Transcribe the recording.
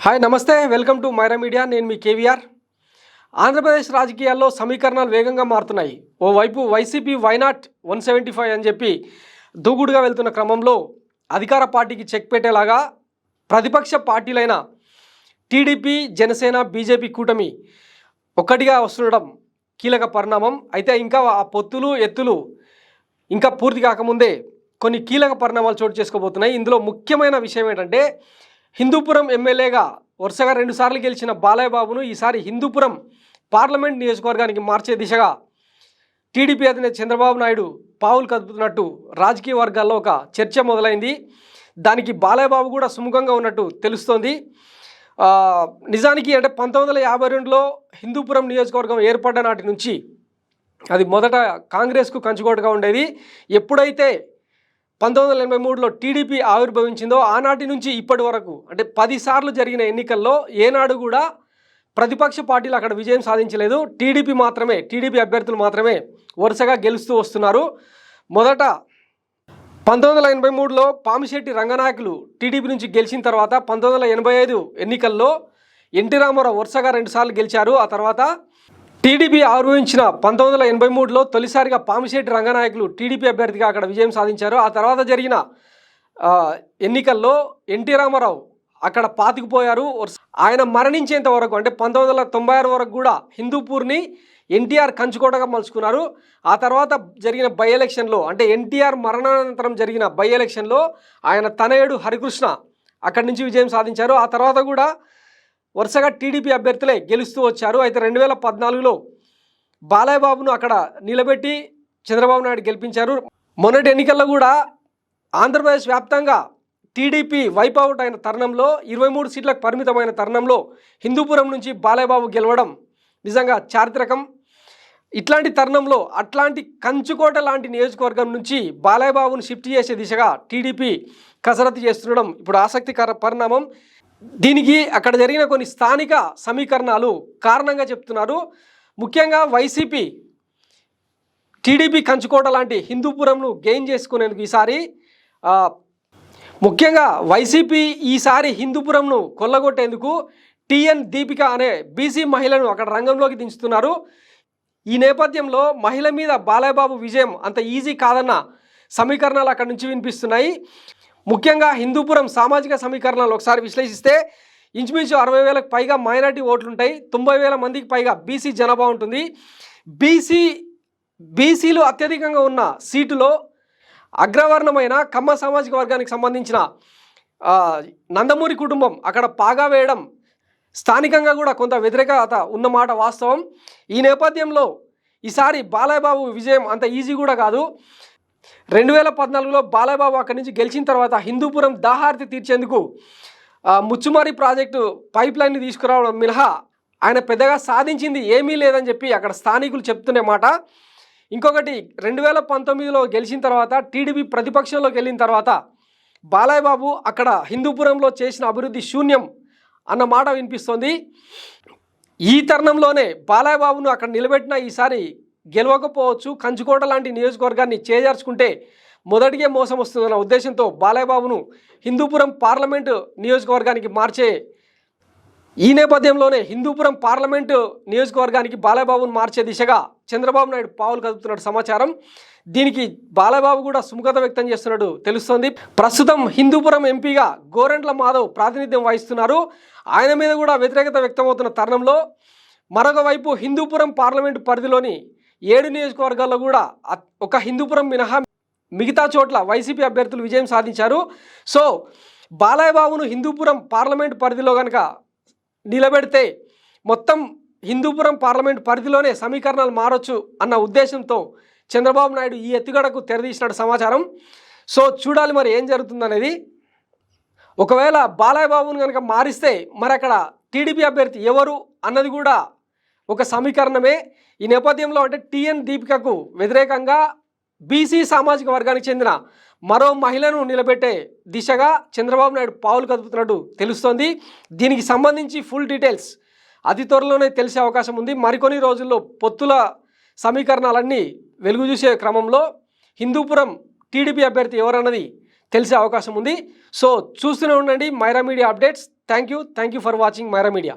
Hi నమస్తే, welcome to Myra media. నేను మీ కేవీఆర్. ఆంధ్రప్రదేశ్ రాజకీయాల్లో సమీకరణాలు వేగంగా మారుతున్నాయి. ఓవైపు వైసీపీ వైనాట్ 175 అని చెప్పి దూకుడుగా వెళ్తున్న క్రమంలో అధికార పార్టీకి చెక్ పెట్టేలాగా ప్రతిపక్ష పార్టీలైన టీడీపీ, జనసేన, బీజేపీ కూటమి ఒక్కటిగా వస్తుండడం కీలక పరిణామం. అయితే ఇంకా ఆ పొత్తులు ఎత్తులు ఇంకా పూర్తి కాకముందే కొన్ని కీలక పరిణామాలు చోటు చేసుకోబోతున్నాయి. ఇందులో ముఖ్యమైన విషయం ఏంటంటే, హిందూపురం ఎమ్మెల్యేగా వరుసగా 2 సార్లు గెలిచిన బాలయ్య బాబును ఈసారి హిందూపురం పార్లమెంట్ నియోజకవర్గానికి మార్చే దిశగా టీడీపీ అధినేత చంద్రబాబు నాయుడు పావులు కదుపుతున్నట్టు రాజకీయ వర్గాల్లో ఒక చర్చ మొదలైంది. దానికి బాలయ్య బాబు కూడా సుముఖంగా ఉన్నట్టు తెలుస్తోంది. నిజానికి అంటే 1952లో హిందూపురం నియోజకవర్గం ఏర్పడ్డ నాటి నుంచి అది మొదట కాంగ్రెస్కు కంచుకోటగా ఉండేది. ఎప్పుడైతే 1983లో టీడీపీ ఆవిర్భవించిందో ఆనాటి నుంచి ఇప్పటి వరకు అంటే 10 సార్లు జరిగిన ఎన్నికల్లో ఏనాడు కూడా ప్రతిపక్ష పార్టీలు అక్కడ విజయం సాధించలేదు. టీడీపీ అభ్యర్థులు మాత్రమే వరుసగా గెలుస్తూ వస్తున్నారు. మొదట 1983లో పామిశెట్టి రంగనాయకులు టీడీపీ నుంచి గెలిచిన తర్వాత 1985 ఎన్నికల్లో ఎన్టీ రామారావు వరుసగా 2 సార్లు గెలిచారు. ఆ తర్వాత టీడీపీ ఆవిర్భవించిన 1983లో తొలిసారిగా పామిశెట్టి రంగనాయకులు టీడీపీ అభ్యర్థిగా అక్కడ విజయం సాధించారు. ఆ తర్వాత జరిగిన ఎన్నికల్లో ఎన్టీ రామారావు అక్కడ పాతుకుపోయారు. ఆయన మరణించేంత వరకు అంటే 1996 వరకు కూడా హిందూపూర్ని ఎన్టీఆర్ కంచుకోటగా మలుచుకున్నారు. ఆ తర్వాత జరిగిన బై ఎలక్షన్లో అంటే ఎన్టీఆర్ మరణానంతరం జరిగిన బై ఎలక్షన్లో ఆయన తనయుడు హరికృష్ణ అక్కడి నుంచి విజయం సాధించారు. ఆ తర్వాత కూడా వరుసగా టీడీపీ అభ్యర్థులే గెలుస్తూ వచ్చారు. అయితే 2014లో బాలయ్య బాబును అక్కడ నిలబెట్టి చంద్రబాబు నాయుడు గెలిపించారు. మొన్నటి ఎన్నికల్లో కూడా ఆంధ్రప్రదేశ్ వ్యాప్తంగా టీడీపీ వైప్ అవుట్ అయిన తరుణంలో 23 సీట్లకు పరిమితమైన తరుణంలో హిందూపురం నుంచి బాలయ్య బాబు గెలవడం నిజంగా చారిత్రకం. ఇట్లాంటి తరుణంలో అట్లాంటి కంచుకోట లాంటి నియోజకవర్గం నుంచి బాలయ్య బాబును షిఫ్ట్ చేసే దిశగా టీడీపీ కసరత్తు చేస్తుండడం ఇప్పుడు ఆసక్తికర పరిణామం. దీనికి అక్కడ జరిగిన కొన్ని స్థానిక సమీకరణాలు కారణంగా చెప్తున్నారు. ముఖ్యంగా వైసీపీ టీడీపీ కంచుకోట లాంటి హిందూపురంను గెయిన్ చేసుకునేందుకు ఈసారి హిందూపురంను కొల్లగొట్టేందుకు టీఎన్ దీపిక అనే బీసీ మహిళను అక్కడ రంగంలోకి దించుతున్నారు. ఈ నేపథ్యంలో మహిళ మీద బాలయ్య బాబు విజయం అంత ఈజీ కాదన్న సమీకరణాలు అక్కడి నుంచి వినిపిస్తున్నాయి. ముఖ్యంగా హిందూపురం సామాజిక సమీకరణాలు ఒకసారి విశ్లేషిస్తే ఇంచుమించు 60,000కు పైగా మైనారిటీ ఓట్లు ఉంటాయి. 90,000 మందికి పైగా బీసీ జనాభా ఉంటుంది. బీసీలు అత్యధికంగా ఉన్న సీటులో అగ్రవర్ణమైన కమ్మ సామాజిక వర్గానికి సంబంధించిన నందమూరి కుటుంబం అక్కడ పాగా వేయడం స్థానికంగా కూడా కొంత వ్యతిరేకత ఉన్నమాట వాస్తవం. ఈ నేపథ్యంలో ఈసారి బాలయ్య బాబు విజయం అంత ఈజీ కూడా కాదు. 2014లో బాలయ్య బాబు అక్కడి నుంచి గెలిచిన తర్వాత హిందూపురం దాహార్తి తీర్చేందుకు ముచ్చుమారి ప్రాజెక్టు పైప్ లైన్ని తీసుకురావడం మినహా ఆయన పెద్దగా సాధించింది ఏమీ లేదని చెప్పి అక్కడ స్థానికులు చెప్తున్న మాట. ఇంకొకటి 2019లో గెలిచిన తర్వాత టీడీపీ ప్రతిపక్షంలోకి వెళ్ళిన తర్వాత బాలయ్య బాబు అక్కడ హిందూపురంలో చేసిన అభివృద్ధి శూన్యం అన్న మాట వినిపిస్తోంది. ఈ తరుణంలోనే బాలయ్య బాబును అక్కడ నిలబెట్టిన ఈసారి గెలవకపోవచ్చు. కంచుకోట లాంటి నియోజకవర్గాన్ని చేజార్చుకుంటే మొదటికే మోసం వస్తుందన్న ఉద్దేశంతో బాలయ్య బాబును హిందూపురం పార్లమెంటు నియోజకవర్గానికి మార్చే ఈ నేపథ్యంలోనే హిందూపురం పార్లమెంటు నియోజకవర్గానికి బాలయ్య బాబును మార్చే దిశగా చంద్రబాబు నాయుడు పావులు కదుపుతున్నట్టు సమాచారం. దీనికి బాలయ్య బాబు కూడా సుముఖత వ్యక్తం చేస్తున్నట్టు తెలుస్తోంది. ప్రస్తుతం హిందూపురం ఎంపీగా గోరంట్ల మాధవ్ ప్రాతినిధ్యం వహిస్తున్నారు. ఆయన మీద కూడా వ్యతిరేకత వ్యక్తమవుతున్న తరుణంలో మరొక వైపు హిందూపురం పార్లమెంటు పరిధిలోని 7 నియోజకవర్గాల్లో కూడా ఒక హిందూపురం మినహా మిగతా చోట్ల వైసీపీ అభ్యర్థులు విజయం సాధించారు. సో బాలయ్య బాబును హిందూపురం పార్లమెంటు పరిధిలో కనుక నిలబెడితే మొత్తం హిందూపురం పార్లమెంటు పరిధిలోనే సమీకరణాలు మారొచ్చు అన్న ఉద్దేశంతో చంద్రబాబు నాయుడు ఈ ఎత్తుగడకు తెరదీసినట్టు సమాచారం. సో చూడాలి మరి ఏం జరుగుతుందనేది. ఒకవేళ బాలయ్య బాబును కనుక మారిస్తే మరి అక్కడ టీడీపీ అభ్యర్థి ఎవరు అన్నది కూడా ఒక సమీకరణమే. ఈ నేపథ్యంలో అంటే టీఎన్ దీపికకు వ్యతిరేకంగా బీసీ సామాజిక వర్గానికి చెందిన మరో మహిళను నిలబెట్టే దిశగా చంద్రబాబు నాయుడు పావులు కదుపుతున్నట్టు తెలుస్తోంది. దీనికి సంబంధించి ఫుల్ డీటెయిల్స్ అతి త్వరలోనే తెలిసే అవకాశం ఉంది. మరికొన్ని రోజుల్లో పొత్తుల సమీకరణాలన్నీ వెలుగు చూసే క్రమంలో హిందూపురం టీడీపీ అభ్యర్థి ఎవరన్నది తెలిసే అవకాశం ఉంది. సో చూస్తూనే ఉండండి Maira media updates. Thank you for watching Maira media.